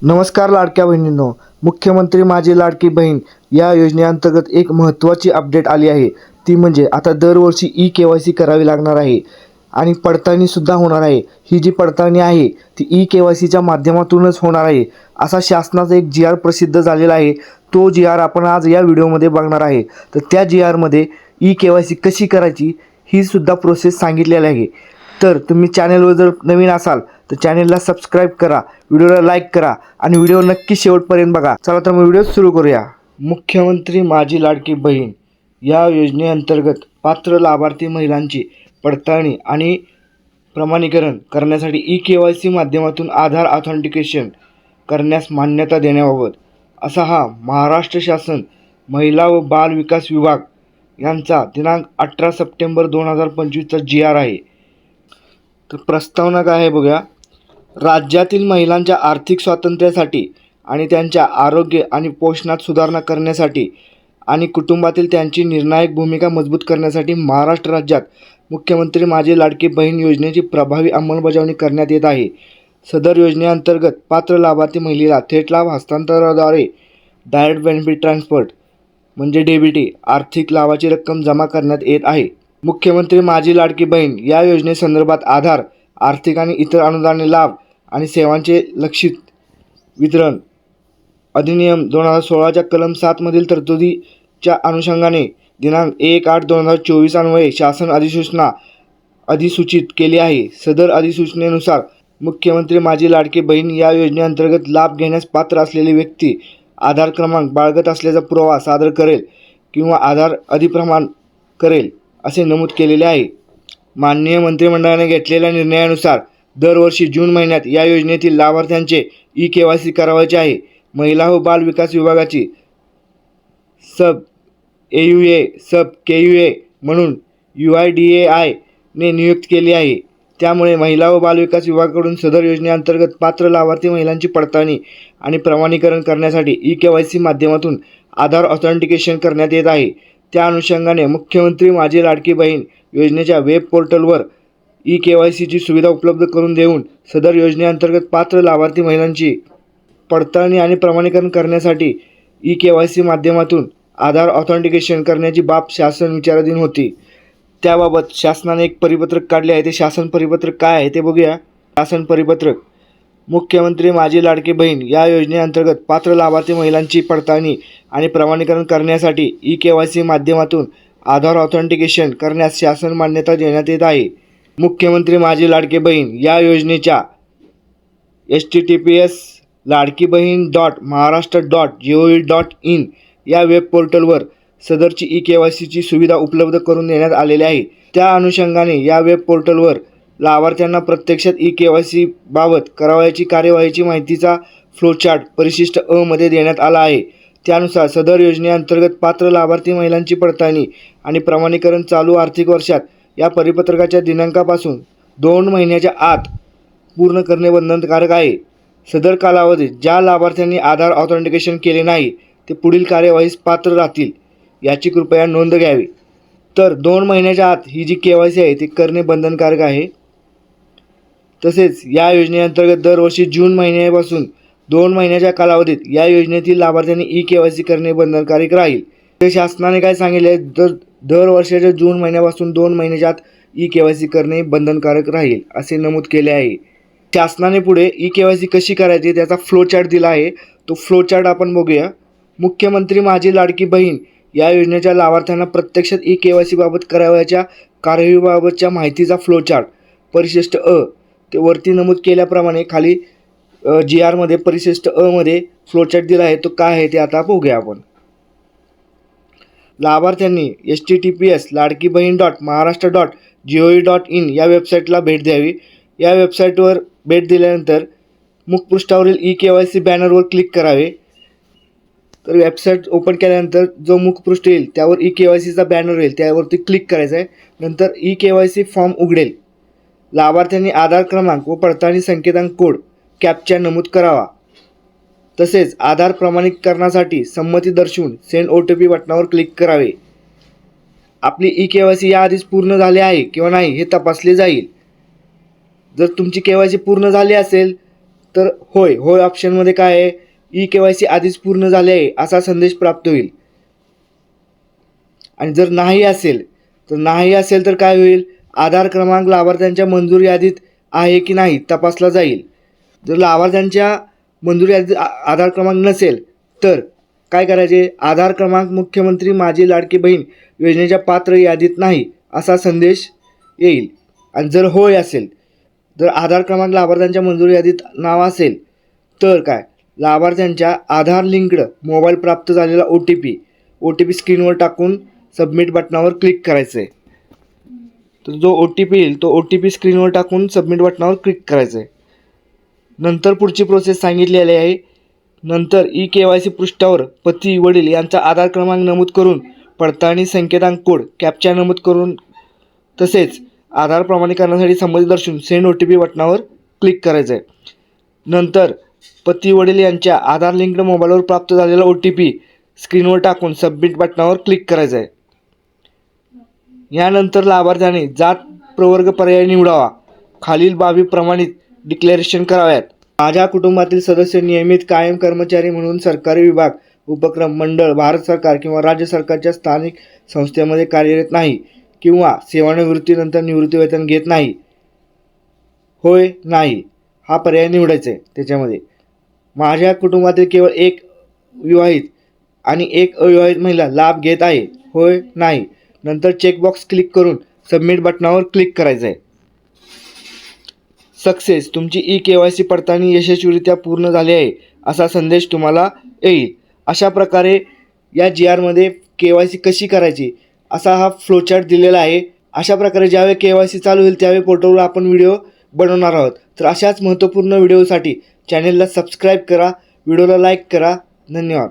नमस्कार लाडक्या बहिणींनो, मुख्यमंत्री माझी लाडकी बहीण या योजनेअंतर्गत एक महत्त्वाची अपडेट आली आहे. ती म्हणजे आता दरवर्षी ई-KYC करावी लागणार आहे आणि पडताळणीसुद्धा होणार आहे. ही जी पडताळणी आहे ती ई-KYCच्या माध्यमातूनच होणार आहे, असा शासनाचा एक जी आर प्रसिद्ध झालेला आहे. तो जी आर आपण आज या व्हिडिओमध्ये बघणार आहे. तर त्या जी आरमध्ये ई-KYC कशी करायची ही सुद्धा प्रोसेस सांगितलेली आहे. तर तुम्ही चॅनलवर जर नवीन असाल तर चॅनलला सबस्क्राईब करा, व्हिडिओला लाईक करा आणि व्हिडिओ नक्की शेवटपर्यंत बघा. चला तर मग व्हिडिओ सुरू करूया. मुख्यमंत्री माझी लाडकी बहीण या योजनेअंतर्गत पात्र लाभार्थी महिलांची पडताळणी आणि प्रमाणीकरण करण्यासाठी ई-KYC माध्यमातून आधार ऑथेंटिकेशन करण्यास मान्यता देण्याबाबत असा हा महाराष्ट्र शासन महिला व बाल विकास विभाग यांचा दिनांक 18 सप्टेंबर 2025चा जी आर आहे. तर प्रस्तावना काय आहे बघूया. राज्यातील महिलांच्या आर्थिक स्वातंत्र्यासाठी आणि त्यांच्या आरोग्य आणि पोषणात सुधारणा करण्यासाठी आणि कुटुंबातील त्यांची निर्णायक भूमिका मजबूत करण्यासाठी महाराष्ट्र राज्यात मुख्यमंत्री माझी लाडकी बहीण योजनेची प्रभावी अंमलबजावणी करण्यात येत आहे. सदर योजनेअंतर्गत पात्र लाभार्थी महिलेला थेट लाभ हस्तांतरणाद्वारे डायरेक्ट बेनिफिट ट्रान्सफर म्हणजे DBT आर्थिक लाभाची रक्कम जमा करण्यात येत आहे. मुख्यमंत्री माझी लाडकी बहीण या योजनेसंदर्भात आधार, आर्थिक आणि इतर अनुदाने लाभ आणि सेवांचे लक्षित वितरण अधिनियम 2016च्या कलम 7 मधील तरतुदीच्या अनुषंगाने दिनांक 1/8/2024 अन्वये शासन अधिसूचना अधिसूचित केली आहे. सदर अधिसूचनेनुसार मुख्यमंत्री माझी लाडकी बहीण या योजनेअंतर्गत लाभ घेण्यास पात्र असलेली व्यक्ती आधार क्रमांक बाळगत असल्याचा पुरावा सादर करेल किंवा आधार अधिप्रमाण करेल असे नमूद केलेले आहे. माननीय मंत्रिमंडळाने घेतलेल्या निर्णयानुसार दरवर्षी जून महिन्यात या योजनेतील लाभार्थ्यांचे ई-KYC करावयाचे आहे. महिला व बाल विकास विभागाची सब AUA सब KUA म्हणून UIDAI ने नियुक्त केली आहे. त्यामुळे महिला व बाल विकास विभागाकडून सदर योजनेअंतर्गत पात्र लाभार्थी महिलांची पडताळणी आणि प्रमाणीकरण करण्यासाठी ई-KYC माध्यमातून आधार ऑथेंटिकेशन करण्यात येत आहे. त्या अनुषंगाने मुख्यमंत्री माझी लाडकी बहीण योजनेच्या वेब पोर्टलवर ई-KYCची सुविधा उपलब्ध करून देऊन सदर योजनेअंतर्गत पात्र लाभार्थी महिलांची पडताळणी आणि प्रमाणीकरण करण्यासाठी ई-KYC माध्यमातून आधार ऑथेंटिकेशन करण्याची बाब शासन विचाराधीन होती. त्याबाबत शासनाने एक परिपत्रक काढले आहे. ते शासन परिपत्रक काय आहे ते बघूया. शासन परिपत्रक. मुख्यमंत्री माझी लाडकी बहीण या योजनेअंतर्गत पात्र लाभार्थी महिलांची पडताळणी आणि प्रमाणीकरण करण्यासाठी ई-KYC माध्यमातून आधार ऑथेंटिकेशन करण्यास शासन मान्यता देण्यात येत आहे. मुख्यमंत्री माझी लाडकी बहीण या योजनेच्या https://ladkibaheen.maharashtra.gov.in या वेब पोर्टलवर सदरची ई-KYCची सुविधा उपलब्ध करून देण्यात आलेली आहे. त्या अनुषंगाने या वेब पोर्टलवर लाभार्थ्यांना प्रत्यक्षात ई-KYC बाबत करावयाची कार्यवाहीची माहितीचा फ्लोचार्ट परिशिष्ट अ मध्ये देण्यात आला आहे. त्यानुसार सदर योजनेअंतर्गत पात्र लाभार्थी महिलांची पडताळणी आणि प्रमाणीकरण चालू आर्थिक वर्षात या परिपत्रकाच्या दिनांकापासून 2 महिन्याच्या आत पूर्ण करणे बंधनकारक आहे. सदर कालावधीत ज्या लाभार्थ्यांनी आधार ऑथेंटिकेशन केले नाही ते पुढील कार्यवाहीस पात्र राहतील याची कृपया नोंद घ्यावी. तर 2 महिन्याच्या आत ही जी KYC आहे ती करणे बंधनकारक आहे. तसेच या योजनेअंतर्गत दरवर्षी जून महिन्यापासून 2 महिन्याच्या कालावधीत या योजनेतील लाभार्थ्यांनी ई-KYC करणे बंधनकारक राहील. ते शासनाने काय सांगितले, दर वर्षाच्या जून महिन्यापासून 2 महिन्याच्या आत ई-KYC करणे बंधनकारक राहील असे नमूद केले आहे. शासनाने पुढे ई-KYC कशी करायची त्याचा फ्लोचार्ट दिला आहे. तो फ्लोचार्ट आपण बघूया. मुख्यमंत्री माझी लाडकी बहीण या योजनेच्या लाभार्थ्यांना प्रत्यक्षात ई-KYC बाबत करावयाच्या कार्यवाहीबाबतच्या माहितीचा फ्लोचार्ट परिशिष्ट अ. ते वरती नमूद केल्याप्रमाणे खाली जी आरमध्ये परिशिष्ट अ मध्ये फ्लोचार्ट दिला आहे. तो काय आहे ते आता बघूया आपण. लाभार्थ्यांनी https://ladkibaheen.maharashtra.gov.in या वेबसाईटला भेट द्यावी. या वेबसाईटवर भेट दिल्यानंतर मुखपृष्ठावरील ई-KYC बॅनरवर क्लिक करावे. तर वेबसाईट ओपन केल्यानंतर जो मुखपृष्ठ येईल त्यावर ई-KYCचा बॅनर येईल, त्यावरती क्लिक करायचं आहे. नंतर ई-KYC फॉर्म उघडेल. लाभार्थ्यांनी आधार क्रमांक व पडताळणी संकेतांक कोड कॅप्चा नमूद करावा. तसेच आधार प्रमाणीकरणासाठी संमती दर्शवून सेंड OTP बटनावर क्लिक करावे. आपली ई-KYC याआधीच पूर्ण झाली आहे किंवा नाही हे तपासले जाईल. जर तुमची KYC पूर्ण झाली असेल तर होय होय ऑप्शनमध्ये काय आहे, ई KYC आधीच पूर्ण झाले आहे असा संदेश प्राप्त होईल. आणि जर नाही असेल तर काय होईल, आधार क्रमांक लाभार्थ्यांच्या मंजूर यादीत आहे की नाही तपासला जाईल. जर लाभार्थ्यांच्या मंजूर यादीत आधार क्रमांक नसेल तर काय करायचे, आधार क्रमांक मुख्यमंत्री माझी लाडकी बहीण योजनेच्या पात्र यादीत नाही असा संदेश येईल. आणि जर होय असेल, जर आधार क्रमांक लाभार्थ्यांच्या मंजूर यादीत नाव असेल तर काय, लाभार्थ्यांच्या आधार लिंक्ड मोबाईल प्राप्त झालेला OTP स्क्रीनवर टाकून सबमिट बटनावर क्लिक करायचं आहे. तर जो OTP येईल तो OTP स्क्रीनवर टाकून सबमिट बटनावर क्लिक करायचं आहे. नंतर पुढची प्रोसेस सांगितलेली आहे. नंतर ई KYC पृष्ठावर पती वडील यांचा आधार क्रमांक नमूद करून पडताळणी संकेतांक कोड कॅप्चा नमूद करून तसेच आधार प्रमाणीकरणासाठी संमती दर्शवून सेंड OTP बटनावर क्लिक करायचं आहे. नंतर पती वडील यांच्या आधार लिंक्ड मोबाईलवर प्राप्त झालेला OTP स्क्रीनवर टाकून सबमिट बटनावर क्लिक करायचं आहे. यानंतर लाभार्थ्याने जात प्रवर्ग पर्याय निवडावा. खालील बाबी प्रमाणित डिक्लेरेशन कराव्यात. माझ्या कुटुंबातील सदस्य नियमित कायम कर्मचारी म्हणून सरकारी विभाग, उपक्रम, मंडळ, भारत सरकार किंवा राज्य सरकारच्या स्थानिक संस्थेमध्ये कार्यरत नाही किंवा सेवानिवृत्तीनंतर निवृत्तीवेतन घेत नाही. होय नाही हा पर्याय निवडायचा आहे. त्याच्यामध्ये माझ्या कुटुंबातील केवळ एक विवाहित आणि एक अविवाहित महिला लाभ घेत आहे. होय नाही. नंतर चेकबॉक्स क्लिक करून सबमिट बटनावर क्लिक करायचं आहे. सक्सेस, तुमची ई KYC पडताळणी यशस्वीरित्या पूर्ण झाली आहे असा संदेश तुम्हाला येईल. अशा प्रकारे या GRमध्ये KYC कशी करायची असा हा फ्लोचार्ट दिलेला आहे. अशा प्रकारे ज्यावेळी KYC चालू होईल त्यावेळी पोर्टलवर आपण व्हिडिओ बनवणार आहोत. तर अशाच महत्त्वपूर्ण व्हिडिओसाठी चॅनेलला सबस्क्राईब करा, व्हिडिओला लाईक करा. धन्यवाद.